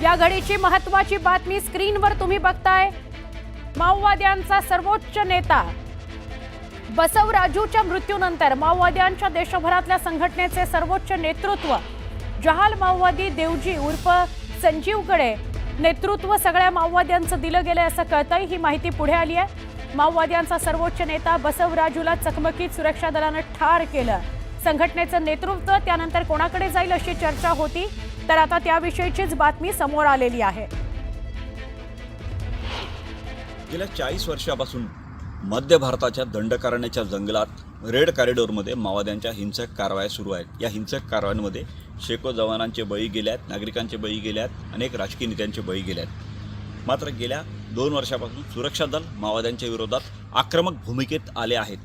या घडीची महत्त्वाची बातमी स्क्रीनवर तुम्ही बघताय। माओवाद्यांचा सर्वोच्च नेता बसवराजूच्या मृत्यूनंतर माओवाद्यांच्या देशभरातल्या संघटनेचे सर्वोच्च नेतृत्व जहाल माओवादी देवजी उर्फ संजीवकडे नेतृत्व सगळ्या माओवाद्यांचं दिलं गेलं असं कळतंय। ही माहिती पुढे आली आहे। माओवाद्यांचा सर्वोच्च नेता बसवराजूला चकमकीत सुरक्षा दलानं ठार केलं। संघटनेचं नेतृत्व त्यानंतर कोणाकडे जाईल अशी चर्चा होती, तर आता त्याविषयीचीच बातमी समोर आलेली आहे। गेल्या 40 वर्षापासून मध्य भारताच्या दंडकारण्याच्या जंगलात रेड कॉरिडॉरमध्ये माओवाद्यांच्या हिंसक कारवाया सुरू आहेत। या हिंसक कारवायांमध्ये शेकडो जवानांचे बळी गेले आहेत, नागरिकांचे बळी गेले आहेत, अनेक राजकीय नेत्यांचे बळी गेले आहेत। मात्र गेल्या 2 वर्षापासून सुरक्षा दल माओवाद्यांच्या विरोधात आक्रमक भूमिकेत आले आहेत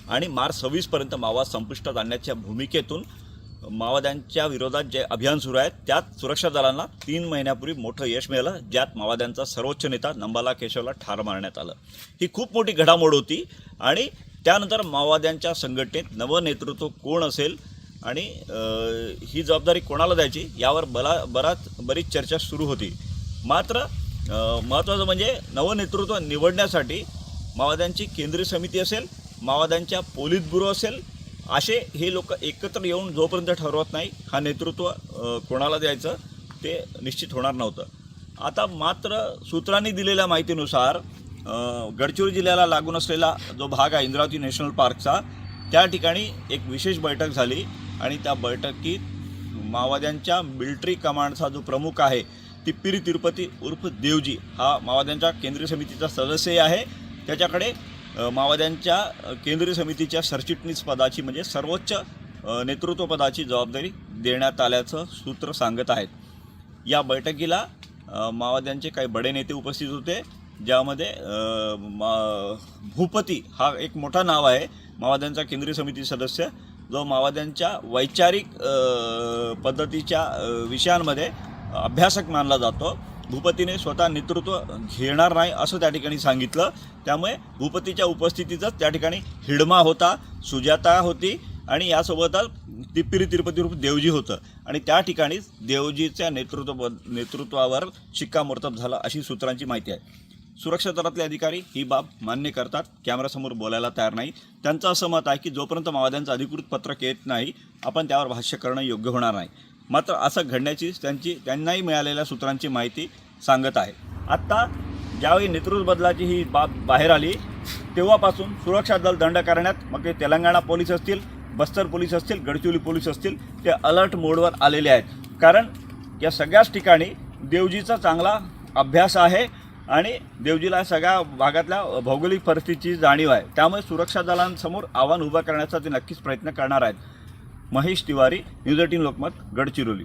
आणि मार्च 26 पर्यंत माओवाद संपुष्टात आणण्याच्या भूमिकेतून माओवाद्यांच्या विरोधात जे अभियान सुरू आहे त्यात सुरक्षा दलांना 3 महिन्यापूर्वी मोठं यश मिळालं, ज्यात माओवाद्यांचा सर्वोच्च नेता नंबाला केशवला ठार मारण्यात आलं। ही खूप मोठी घडामोड होती आणि त्यानंतर माओवाद्यांच्या संघटनेत नवं नेतृत्व कोण असेल आणि ही जबाबदारी कोणाला द्यायची यावर बरीच चर्चा सुरू होती। मात्र महत्त्वाचं म्हणजे नवं नेतृत्व निवडण्यासाठी माओवाद्यांची केंद्रीय समिती असेल, माओवाद्यांच्या पोलिस ब्युरो असेल, असे हे लोक एकत्र येऊन जोपर्यंत ठरवत नाही हा नेतृत्व कोणाला द्यायचं ते निश्चित होणार नव्हतं। आता मात्र सूत्रांनी दिलेल्या माहितीनुसार गडचिरोली जिल्ह्याला लागून असलेला जो भाग आहे इंद्रावती नॅशनल पार्कचा, त्या ठिकाणी एक विशेष बैठक झाली आणि त्या बैठकीत माओवाद्यांच्या मिलिटरी कमांडचा जो प्रमुख आहे तिप्पिरी तिरुपती उर्फ देवजी हा माओवाद्यांच्या केंद्रीय समितीचा सदस्य आहे। त्याच्याकडे माओवाद्यांच्या केंद्रीय समितीच्या सरचिटणीस पदाची म्हणजे सर्वोच्च नेतृत्व पदाची जबाबदारी देण्यात आल्याचं सूत्र सांगत आहेत। या बैठकीला माओवाद्यांचे काही बडे नेते उपस्थित होते, ज्यामध्ये भूपती हा एक मोठा नाव आहे माओवाद्यांचा केंद्रीय समिती सदस्य, जो माओवाद्यांच्या वैचारिक पद्धतीच्या विषयांमध्ये अभ्यासक मानला जातो। भूपतीने स्वतः नेतृत्व घेणार नाही असं त्या ठिकाणी सांगितलं। त्यामुळे भूपतीच्या उपस्थितीतच त्या ठिकाणी हिडमा होता, सुजाता होती आणि यासोबतच तिप्पिरी तिरुपती रूप देवजी होतं आणि त्या ठिकाणीच देवजीच्या नेतृत्वावर शिक्कामोर्तब झालं अशी सूत्रांची माहिती आहे। सुरक्षा दलातले अधिकारी ही बाब मान्य करतात, कॅमेरासमोर बोलायला तयार नाही। त्यांचं असं मत आहे की जोपर्यंत माओवाद्यांचं अधिकृत पत्रक येत नाही आपण त्यावर भाष्य करणं योग्य होणार नाही। मात्र असं घडण्याची त्यांनाही मिळालेल्या सूत्रांची माहिती सांगत आहे। आत्ता ज्यावेळी नेतृत्व बदलाची ही बाब बाहेर आली तेव्हापासून सुरक्षा दल दंड करण्यात, मग ते तेलंगणा पोलीस असतील, बस्तर पोलीस असतील, गडचिरोली पोलीस असतील, ते अलर्ट मोडवर आलेले आहेत। कारण या सगळ्याच ठिकाणी देवजीचा चांगला अभ्यास आहे आणि देवजीला सगळ्या भागातल्या भौगोलिक परिस्थितीची जाणीव आहे। त्यामुळे सुरक्षा दलांसमोर आव्हान उभं करण्याचा ते नक्कीच प्रयत्न करणार आहेत। महेश तिवारी, न्यूज 18 लोकमत, गडचिरोली।